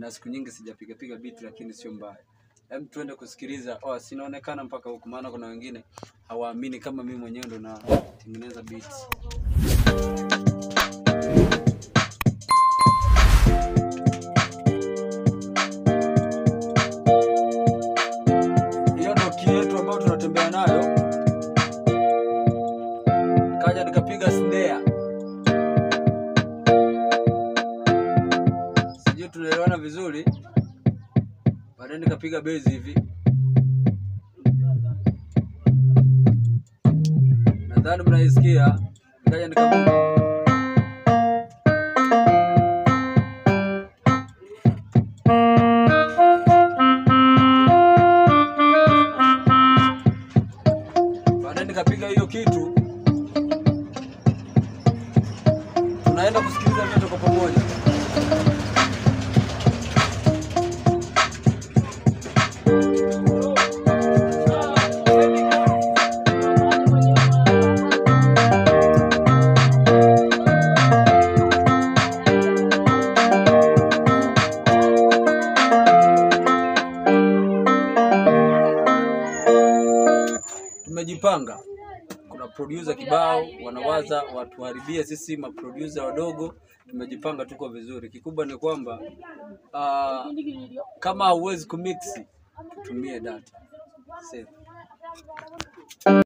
na siku nyingi sijapiga beat, lakini sio mbaya. Hem, tuende kusikiliza. Sinaonekana mpaka huko, maana kuna wengine hawaamini kama mimi mwenyewe ndo na tengeneza beats. Hiyo ndo key yetu ambayo tunatembea nayo. Kaja nikapiga snare. Sijui tunaelewana vizuri. Baadaye nikapiga bass hivi. Nadhani mnaisikia. Nikaja nikapiga hiyo kitu. Tunaenda kusikiliza vyote kwa pamoja. Tumejipanga. Kuna producer kibao wanawaza watuharibie sisi maproducer wadogo. Tumejipanga, tuko vizuri. Kikubwa ni kwamba kama hauwezi kumix, tumie data. Safe.